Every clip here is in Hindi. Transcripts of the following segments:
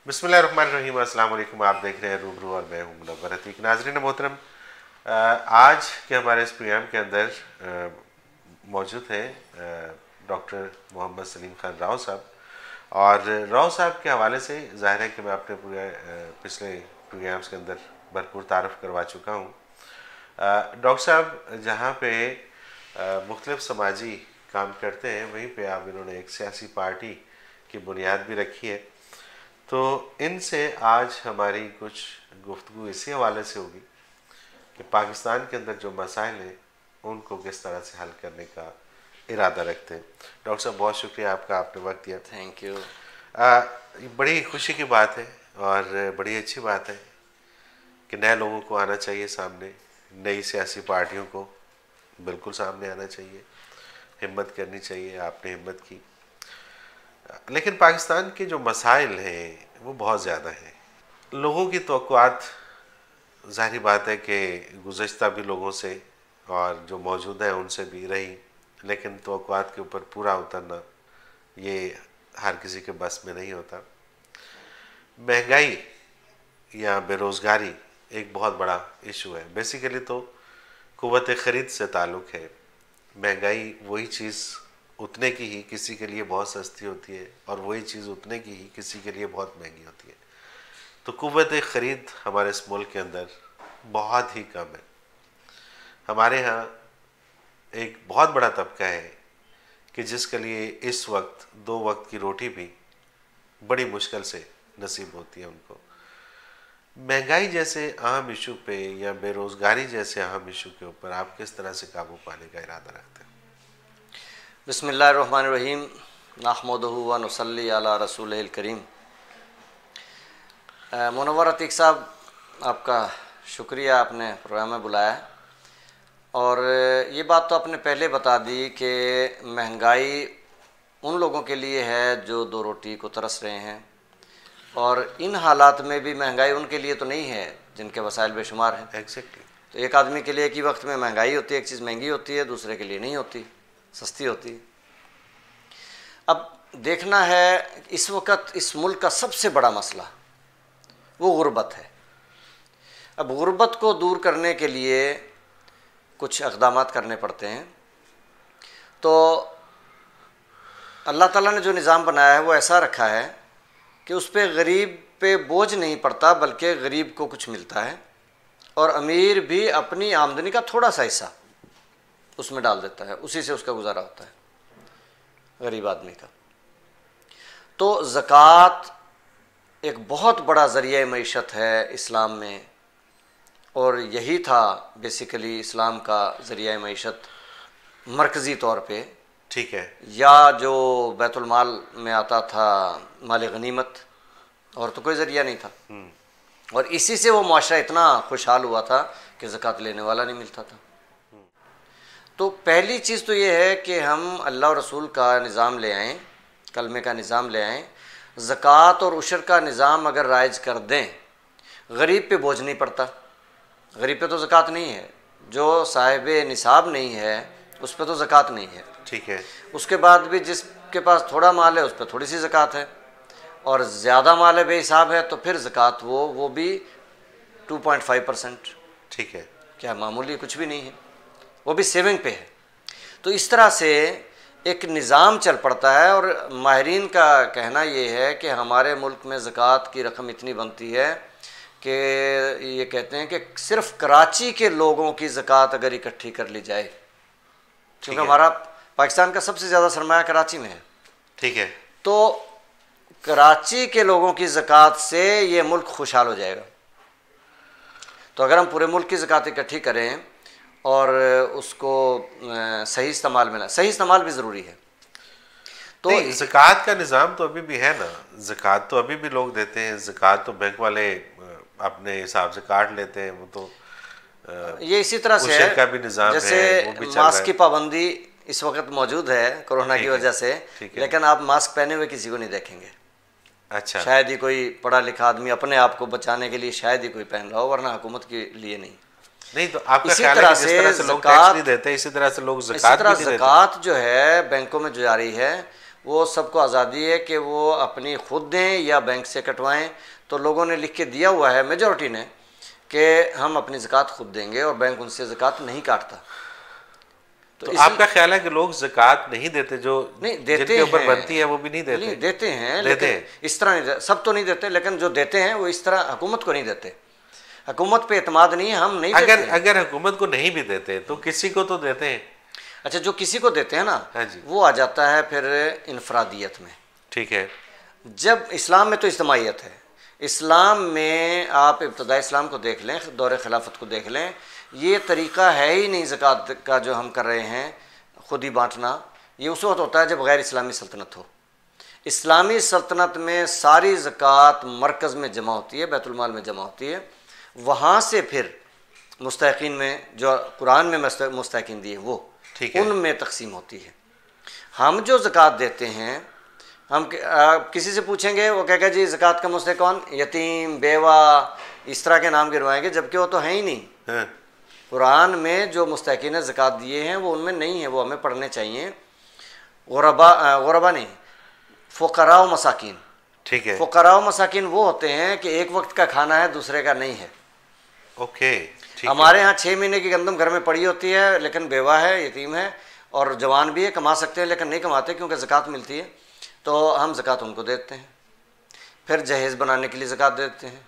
बिस्मिल्लाहिर्रहमानिर्रहीम। अस्सलाम वालेकुम। आप देख रहे हैं रूबरू और मैं हूं मुनव्वर अतीक। नाज़रीन मोहतरम, आज के हमारे इस प्रोग्राम के अंदर मौजूद हैं डॉक्टर मोहम्मद सलीम खान राव साहब। और राव साहब के हवाले से ज़ाहिर है कि मैं अपने पूरे पिछले प्रोग्राम्स के अंदर भरपूर तारफ़ करवा चुका हूँ। डॉक्टर साहब जहाँ पे मुख्तलिफ़ समाजी काम करते हैं, वहीं पे आप इन्होंने एक सियासी पार्टी की बुनियाद भी रखी है। तो इनसे आज हमारी कुछ गुफ्तगू इसी हवाले से होगी कि पाकिस्तान के अंदर जो मसाइल हैं उनको किस तरह से हल करने का इरादा रखते हैं। डॉक्टर साहब, बहुत शुक्रिया आपका, आपने वक्त दिया। Thank you. बड़ी खुशी की बात है और बड़ी अच्छी बात है कि नए लोगों को आना चाहिए सामने, नई सियासी पार्टियों को बिल्कुल सामने आना चाहिए, हिम्मत करनी चाहिए। आपने हिम्मत की। लेकिन पाकिस्तान के जो मसाइल हैं वो बहुत ज़्यादा हैं। लोगों की तवक्कुआत ज़ाहिर बात है कि गुज़श्ता भी लोगों से और जो मौजूद है उनसे भी रही, लेकिन तवक्कुआत के ऊपर पूरा उतरना ये हर किसी के बस में नहीं होता। महंगाई या बेरोज़गारी एक बहुत बड़ा इशू है। बेसिकली तो क़ुव्वत ख़रीद से ताल्लुक़ है। महंगाई वही चीज़ उतने की ही किसी के लिए बहुत सस्ती होती है और वही चीज़ उतने की ही किसी के लिए बहुत महंगी होती है। तो क़ुव्वत ख़रीद हमारे इस मुल्क के अंदर बहुत ही कम है। हमारे यहाँ एक बहुत बड़ा तबका है कि जिसके लिए इस वक्त 2 वक्त की रोटी भी बड़ी मुश्किल से नसीब होती है उनको। महंगाई जैसे अहम इशू पे या बेरोज़गारी जैसे अहम इशू के ऊपर आप किस तरह से काबू पाने का इरादा रखते हैं? बिस्मिल्लाहिर्रहमानिर्रहीम। नहमदुहु व नुसल्ली अला रसूलिल करीम। मुनव्वर अतीक साहब, आपका शुक्रिया, आपने प्रोग्राम में बुलाया। और ये बात तो आपने पहले बता दी कि महंगाई उन लोगों के लिए है जो 2 रोटी को तरस रहे हैं, और इन हालात में भी महंगाई उनके लिए तो नहीं है जिनके वसाइल बेशुमार हैं। एग्जैक्टली। तो एक आदमी के लिए एक ही वक्त में महंगाई होती है, एक चीज़ महंगी होती है, दूसरे के लिए नहीं होती, सस्ती होती है। अब देखना है, इस वक्त इस मुल्क का सबसे बड़ा मसला वो गुर्बत है। अब गुर्बत को दूर करने के लिए कुछ इक़दामात करने पड़ते हैं। तो अल्लाह ताला ने जो निज़ाम बनाया है वो ऐसा रखा है कि उस पर गरीब पे बोझ नहीं पड़ता, बल्कि गरीब को कुछ मिलता है और अमीर भी अपनी आमदनी का थोड़ा सा हिस्सा उसमें डाल देता है, उसी से उसका गुजारा होता है गरीब आदमी का। तो ज़कात एक बहुत बड़ा ज़रिया मईशत है इस्लाम में, और यही था बेसिकली इस्लाम का ज़रिया मईशत मरकज़ी तौर पे। ठीक है। या जो बैतुल माल में आता था माल गनीमत, और तो कोई ज़रिया नहीं था। और इसी से वो मुआशरा इतना खुशहाल हुआ था कि ज़कात लेने वाला नहीं मिलता था। तो पहली चीज़ तो ये है कि हम अल्लाह और रसूल का निज़ाम ले आएँ, कलमे का निज़ाम ले आएँ। ज़कात और उशर का निज़ाम अगर राइज कर दें, गरीब पे बोझ नहीं पड़ता। गरीब पे तो ज़कात नहीं है, जो साहिब निसाब नहीं है उस पर तो ज़कात नहीं है। ठीक है। उसके बाद भी जिसके पास थोड़ा माल है उस पर थोड़ी सी ज़कात है, और ज़्यादा माल है, बेहिसाब है, तो फिर ज़कात वो भी 2.5%। ठीक है। क्या मामूली कुछ भी नहीं है, वो भी सेविंग पे है। तो इस तरह से एक निज़ाम चल पड़ता है। और माहिरीन का कहना ये है कि हमारे मुल्क में ज़कात की रकम इतनी बनती है कि ये कहते हैं कि सिर्फ़ कराची के लोगों की ज़कात अगर इकट्ठी कर ली जाए, क्योंकि हमारा पाकिस्तान का सबसे ज़्यादा सरमाया कराची में है। ठीक है। तो कराची के लोगों की ज़कात से ये मुल्क खुशहाल हो जाएगा। तो अगर हम पूरे मुल्क की ज़कात इकट्ठी करें और उसको सही इस्तेमाल में, सही इस्तेमाल भी ज़रूरी है। तो ज़कात का निज़ाम तो अभी भी है ना, ज़कात तो अभी भी लोग देते हैं। ज़कात तो बैंक वाले अपने हिसाब से काट लेते हैं। वो तो ये इसी तरह से है, का भी निज़ाम जैसे है, वो भी चल मास्क रहा की है। पाबंदी इस वक्त मौजूद है कोरोना की वजह से, लेकिन आप मास्क पहने हुए किसी को नहीं देखेंगे। अच्छा। शायद ही कोई पढ़ा लिखा आदमी अपने आप को बचाने के लिए शायद ही कोई पहन रहा हो, वरना हुकूमत के लिए नहीं। तो आपका इसी ख्याल तरह है कि जिस तरह से लोग टैक्स नहीं देते, इसी तरह से लोग ज़कात भी नहीं देते। ज़कात जो है बैंकों में जो जारी है वो सबको आज़ादी है कि वो अपनी खुद दें या बैंक से कटवाएं। तो लोगों ने लिख के दिया हुआ है मेजॉरिटी ने कि हम अपनी ज़कात खुद देंगे और बैंक उनसे ज़कात नहीं काटता। तो आपका ख्याल है कि लोग ज़कात नहीं देते, जो नहीं देते जिनके ऊपर हैं, बनती है वो भी नहीं देते? नहीं देते हैं, देते लेकिन हैं। इस तरह नहीं देते, सब तो नहीं देते, लेकिन जो देते हैं वो इस तरह हुकूमत को नहीं देते। हुकूमत पे एतमाद नहीं है, हम नहीं देते। अगर हुकूमत को नहीं भी देते तो किसी को तो देते हैं। अच्छा, जो किसी को देते हैं ना, हाँ जी, वो आ जाता है फिर इनफरादियत में। ठीक है। जब इस्लाम में तो इज्तमाइयत है, इस्लाम में आप इब्तदा इस्लाम को देख लें, दौर खिलाफत को देख लें, ये तरीक़ा है ही नहीं ज़कात का जो हम कर रहे हैं, खुद ही बांटना। ये उस वक्त होता है जब गैर इस्लामी सल्तनत हो। इस्लामी सल्तनत में सारी ज़कात मरकज़ में जमा होती है, बैतुल माल में जमा होती है, वहाँ से फिर मुस्तहिकीन में, जो कुरान में मुस्तहिकीन दिए वो, उनमें तकसीम होती है। हम जो ज़कात देते हैं, हम किसी से पूछेंगे, वो कहेगा जी ज़कात का मुस्तहिक कौन? यतीम, बेवा, इस तरह के नाम गिरवाएंगे, जबकि वो तो है ही नहीं। कुरान में जो मुस्तहिकीन ज़कात दिए हैं वो उनमें नहीं है, वो हमें पढ़ने चाहिए। गुरबा नहीं, फ़ुक़रा व मसाकिन। ठीक है। फ़ुक़रा व मसाकिन वो होते हैं कि एक वक्त का खाना है, दूसरे का नहीं है। ओके। हमारे यहाँ 6 महीने की गंदम घर में पड़ी होती है, लेकिन बेवा है, यतीम है और जवान भी है, कमा सकते हैं लेकिन नहीं कमाते क्योंकि ज़कात मिलती है, तो हम ज़कात उनको देते हैं। फिर जहेज़ बनाने के लिए ज़कात देते हैं।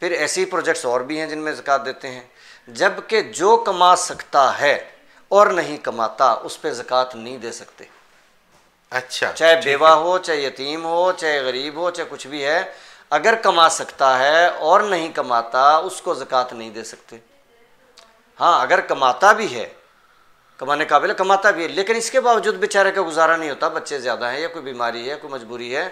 फिर ऐसे ही प्रोजेक्ट्स और भी हैं जिनमें ज़कात देते हैं। जबकि जो कमा सकता है और नहीं कमाता, उस पर ज़कात नहीं दे सकते। अच्छा, चाहे बेवा हो, चाहे यतीम हो, चाहे गरीब हो, चाहे कुछ भी है, अगर कमा सकता है और नहीं कमाता, उसको ज़कात नहीं दे सकते। हाँ, अगर कमाता भी है, कमाने काबिल कमाता भी है, लेकिन इसके बावजूद बेचारे का गुजारा नहीं होता, बच्चे ज़्यादा हैं या कोई बीमारी है, कोई मजबूरी है,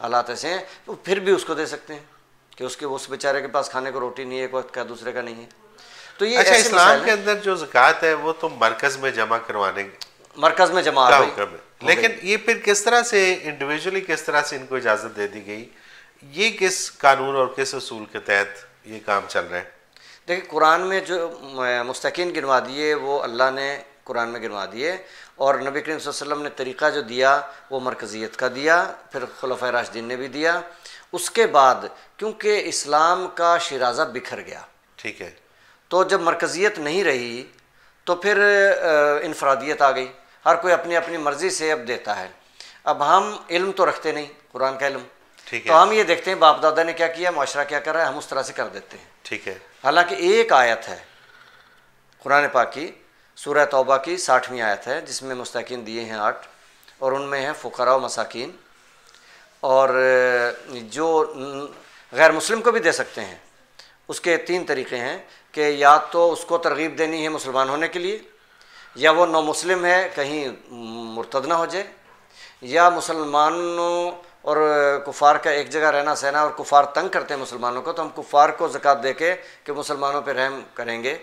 हालात ऐसे हैं, तो फिर भी उसको दे सकते हैं कि उसके उस बेचारे के पास खाने को रोटी नहीं है, एक वक्त का, दूसरे का नहीं है। तो ये अच्छा, इस्लाम के अंदर जो ज़कात है वो तो मरकज़ में जमा करवाने, मरकज़ में जमा का हुक्म है, लेकिन ये फिर किस तरह से इंडिविजुअली, किस तरह से इनको इजाज़त दे दी गई? ये किस कानून और किस उसूल के तहत ये काम चल रहा है? देखिए, कुरान में जो मुस्तकीन गिनवा दिए वो अल्लाह ने कुरान में गिनवा दिए, और नबी करीम सल्लल्लाहु अलैहि वसल्लम ने तरीक़ा जो दिया वो मरकज़ियत का दिया, फिर खुलफ़ाए राशिदीन ने भी दिया। उसके बाद क्योंकि इस्लाम का शिराज़ा बिखर गया, ठीक है, तो जब मरकज़ियत नहीं रही तो फिर इनफरादियत आ गई, हर कोई अपनी अपनी मर्ज़ी से अब देता है। अब हम इल्म तो रखते नहीं, कुरान का इल्म, तो हम ये देखते हैं बाप दादा ने क्या किया, माशरा क्या कर रहा है, हम उस तरह से कर देते हैं। ठीक है। हालांकि एक आयत है कुरान पाक की, सूरह तौबा की 60वीं आयत है, जिसमें मुस्तकीन दिए हैं 8, और उनमें हैं फ़ुक़रा व मसाकीन, और जो गैर मुस्लिम को भी दे सकते हैं। उसके 3 तरीक़े हैं कि या तो उसको तरगीब देनी है मुसलमान होने के लिए, या वो नौ मुस्लिम है कहीं मुर्तद ना हो जाए, या मुसलमानों और कुफ़ार का एक जगह रहना सहना, और कुफ़ार तंग करते हैं मुसलमानों को, तो हम कुफ़ार को ज़कात दे के कि मुसलमानों पे रहम करेंगे,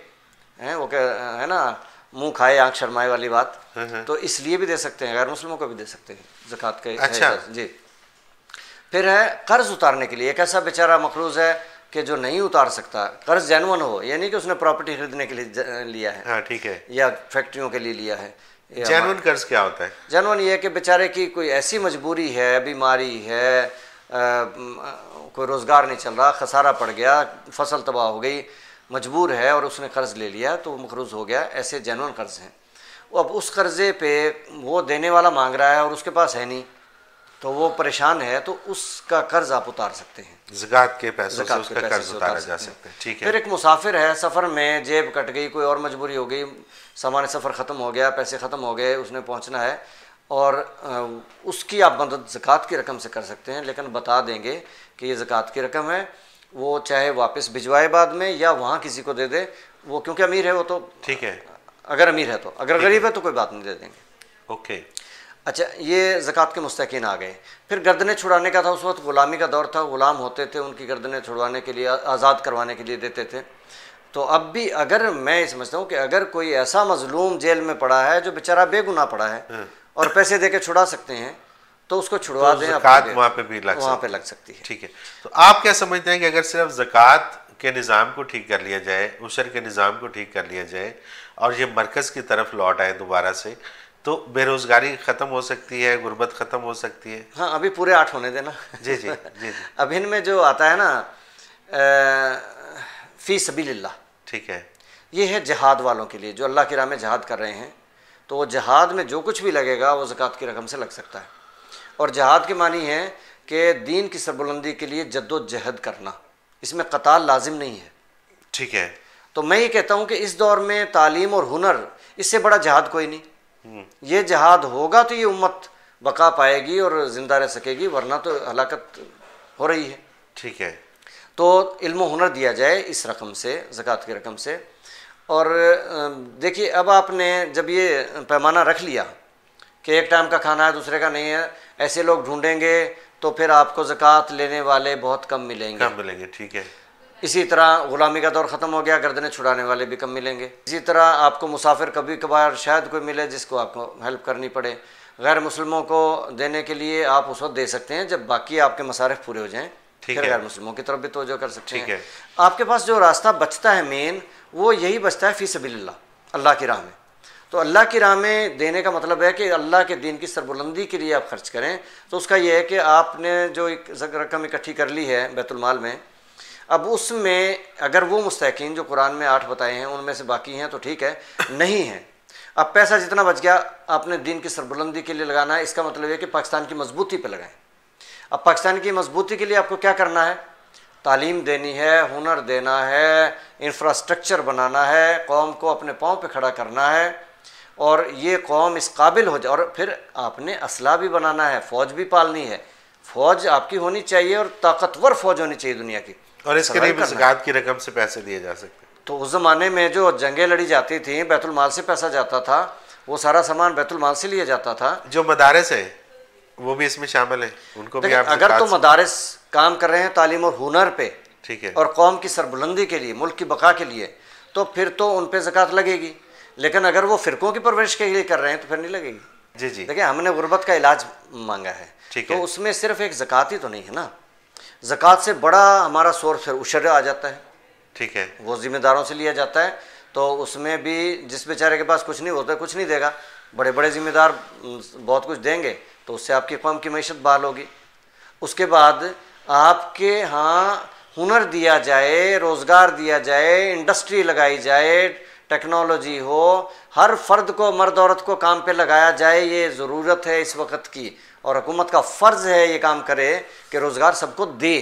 हैं वो क्या है ना, मुंह खाए आँख शर्माए वाली बात, तो इसलिए भी दे सकते हैं, गैर मुस्लिमों को भी दे सकते हैं ज़कात के। अच्छा जी। फिर है कर्ज़ उतारने के लिए, एक ऐसा बेचारा मखरूज़ है कि जो नहीं उतार सकता, कर्ज़ जेन्युइन हो, यानी कि उसने प्रॉपर्टी खरीदने के लिए लिया है, हाँ ठीक है, या फैक्ट्रियों के लिए लिया है। जेन्युइन कर्ज क्या होता है? जेन्युइन ये है कि बेचारे की कोई ऐसी मजबूरी है, बीमारी है, कोई रोज़गार नहीं चल रहा, खसारा पड़ गया, फसल तबाह हो गई, मजबूर है और उसने कर्ज़ ले लिया तो मखरूज़ हो गया, ऐसे जेन्युइन कर्ज़ हैं। वो अब उस कर्ज़े पे वो देने वाला मांग रहा है और उसके पास है नहीं, तो वो परेशान है, तो उसका कर्ज़ आप उतार सकते हैं, ज़कात के पैसों से उसका कर्ज उतारा जा सकता है। ठीक है। फिर एक मुसाफिर है, सफ़र में जेब कट गई, कोई और मजबूरी हो गई, सामान सफ़र ख़त्म हो गया, पैसे ख़त्म हो गए, उसने पहुंचना है, और उसकी आप मदद ज़कात की रकम से कर सकते हैं, लेकिन बता देंगे कि ये ज़कात की रकम है, वो चाहे वापस भिजवाए बाद में या वहाँ किसी को दे दे, वो क्योंकि अमीर है वो तो ठीक है, अगर अमीर है तो, अगर गरीब है तो कोई बात नहीं, दे देंगे। ओके। अच्छा, ये ज़कात के मुस्तकीन आ गए। फिर गर्दनें छुड़ाने का था, उस वक्त ग़ुलामी का दौर था, ग़ुलाम होते थे, उनकी गर्दनें छुड़वाने के लिए, आज़ाद करवाने के लिए देते थे। तो अब भी अगर मैं ये समझता हूँ कि अगर कोई ऐसा मज़लूम जेल में पड़ा है जो बेचारा बेगुनाह पड़ा है और पैसे दे के छुड़ा सकते हैं, तो उसको छुड़वा दें, ज़कात वहाँ पे भी वहाँ पे लग सकती है। ठीक है। तो आप क्या समझते हैं कि अगर सिर्फ ज़कात के निज़ाम को ठीक कर लिया जाए, उशर के निज़ाम को ठीक कर लिया जाए और ये मरकज़ की तरफ लौट आए दोबारा से, तो बेरोजगारी ख़त्म हो सकती है, गुर्बत ख़त्म हो सकती है। हाँ, अभी पूरे 8 होने देना। जी जी जी जी। अब इनमें जो आता है ना फ़ी सबीलिल्लाह, ठीक है, ये है जिहाद वालों के लिए, जो अल्लाह की राह में जिहाद कर रहे हैं। तो वो जिहाद में जो कुछ भी लगेगा वो ज़कात की रकम से लग सकता है। और जिहाद के मानी है कि दीन की सरबुलंदी के लिए जद्दोजहद करना, इसमें क़ताल लाजिम नहीं है। ठीक है। तो मैं ये कहता हूँ कि इस दौर में तालीम और हुनर, इससे बड़ा जिहाद कोई नहीं। ये जिहाद होगा तो ये उम्मत बका पाएगी और ज़िंदा रह सकेगी, वरना तो हलाकत हो रही है। ठीक है। तो इल्म व हुनर दिया जाए इस रकम से, ज़कात की रकम से। और देखिए, अब आपने जब ये पैमाना रख लिया कि एक टाइम का खाना है, दूसरे का नहीं है, ऐसे लोग ढूंढेंगे तो फिर आपको ज़कात लेने वाले बहुत कम मिलेंगे। ठीक है। इसी तरह ग़ुलामी का दौर ख़त्म हो गया, गर्दनें छुड़ाने वाले भी कम मिलेंगे। इसी तरह आपको मुसाफिर कभी कभार शायद कोई मिले जिसको आपको हेल्प करनी पड़े। गैर मुस्लिमों को देने के लिए आप उस वक्त दे सकते हैं जब बाकी आपके मसारिफ पूरे हो जाएं, फिर गैर मुस्लिमों की तरफ भी तवज्जो कर सकते हैं। आपके पास जो रास्ता बचता है मेन, वो यही बचता है फ़ी सबीलिल्लाह, अल्लाह की राह में। तो अल्लाह की राह में देने का मतलब है कि अल्लाह के दीन की सरबुलंदी के लिए आप खर्च करें। तो उसका यह है कि आपने जो एक रकम इकट्ठी कर ली है बैतुल माल में, अब उसमें अगर वो मुस्तहकीन जो कुरान में 8 बताए हैं उनमें से बाकी हैं तो ठीक है, नहीं है, अब पैसा जितना बच गया आपने दीन की सरबुलंदी के लिए लगाना है। इसका मतलब है कि पाकिस्तान की मजबूती पे लगाएं। अब पाकिस्तान की मजबूती के लिए आपको क्या करना है? तालीम देनी है, हुनर देना है, इंफ्रास्ट्रक्चर बनाना है, कौम को अपने पाँव पे खड़ा करना है और ये कौम इस काबिल हो जाए। और फिर आपने असला भी बनाना है, फ़ौज भी पालनी है। फ़ौज आपकी होनी चाहिए और ताकतवर फ़ौज होनी चाहिए दुनिया की। और इसके लिए भी ज़कात की रकम से पैसे दिए जा सकते हैं। तो उस ज़माने में जो जंगें लड़ी जाती थी, बैतुल माल से पैसा जाता था, वो सारा सामान बैतुल माल से लिया जाता था। जो मदारिस है वो भी इसमें शामिल है, उनको भी आप अगर तो मदारिस काम कर रहे हैं तालीम और हुनर पे, ठीक है, और कौम की सरबुलंदी के लिए, मुल्क की बका के लिए, तो फिर तो उन पे ज़कात लगेगी। लेकिन अगर वो फ़िरकों की परवरिश के लिए कर रहे हैं तो फिर नहीं लगेगी। जी जी। देखिए, हमने गुर्बत का इलाज मांगा है, तो उसमें सिर्फ एक ज़कात ही तो नहीं है ना। ज़कात से बड़ा हमारा सोर्स फिर उशर आ जाता है। ठीक है, वो ज़िम्मेदारों से लिया जाता है। तो उसमें भी जिस बेचारे के पास कुछ नहीं होता, कुछ नहीं देगा, बड़े बड़े ज़िम्मेदार बहुत कुछ देंगे, तो उससे आपकी कौम की मईशत बहाल होगी। उसके बाद आपके यहाँ हुनर दिया जाए, रोज़गार दिया जाए, इंडस्ट्री लगाई जाए, टेक्नोलॉजी हो, हर फर्द को, मर्द औरत को काम पे लगाया जाए, ये ज़रूरत है इस वक्त की। और हुकूमत का फ़र्ज़ है ये काम करे कि रोज़गार सबको दे।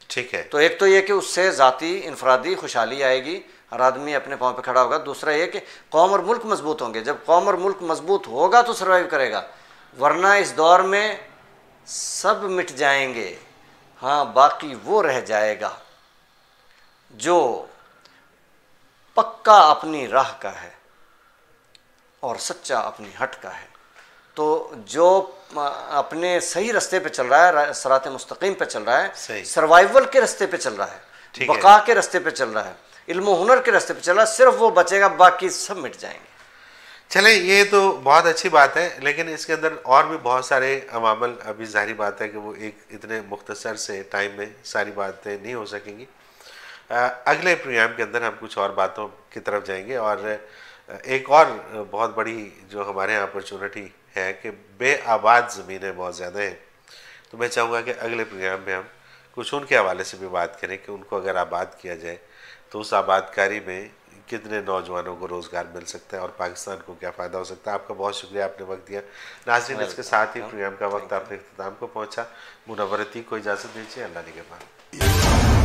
ठीक है। तो एक तो ये कि उससे ज़ाती इनफरादी खुशहाली आएगी, हर आदमी अपने पाँव पे खड़ा होगा। दूसरा ये कि कौम और मुल्क मजबूत होंगे। जब कौम और मुल्क मजबूत होगा तो सर्वाइव करेगा, वरना इस दौर में सब मिट जाएंगे। हाँ, बाकी वो रह जाएगा जो पक्का अपनी राह का है और सच्चा अपनी हट का है। तो जो अपने सही रास्ते पे चल रहा है, सरात मुस्तकीम पे चल रहा है, सर्वाइवल के रास्ते पे चल रहा है, बका के रास्ते पे चल रहा है, इल्म हुनर के रास्ते पे चल रहा है, सिर्फ वो बचेगा, बाकी सब मिट जाएंगे। चले, ये तो बहुत अच्छी बात है, लेकिन इसके अंदर और भी बहुत सारे अवामल, अभी जाहिर बात है कि वो एक इतने मुख्तसर से टाइम में सारी बातें नहीं हो सकेंगी। अगले प्रोग्राम के अंदर हम कुछ और बातों की तरफ जाएंगे। और एक और बहुत बड़ी जो हमारे यहाँ अपॉर्चुनिटी है कि बेआबाद ज़मीनें बहुत ज़्यादा हैं, तो मैं चाहूँगा कि अगले प्रोग्राम में हम कुछ उनके हवाले से भी बात करें कि उनको अगर आबाद किया जाए तो उस आबादकारी में कितने नौजवानों को रोज़गार मिल सकता है और पाकिस्तान को क्या फ़ायदा हो सकता है। आपका बहुत शुक्रिया, आपने वक्त दिया। नाज़रीन, इसके साथ ही प्रोग्राम का वक्त अपने इख्तिताम को पहुँचा। मुनव्वर अतीक को इजाज़त दीजिए। अल्लाह निगहबान।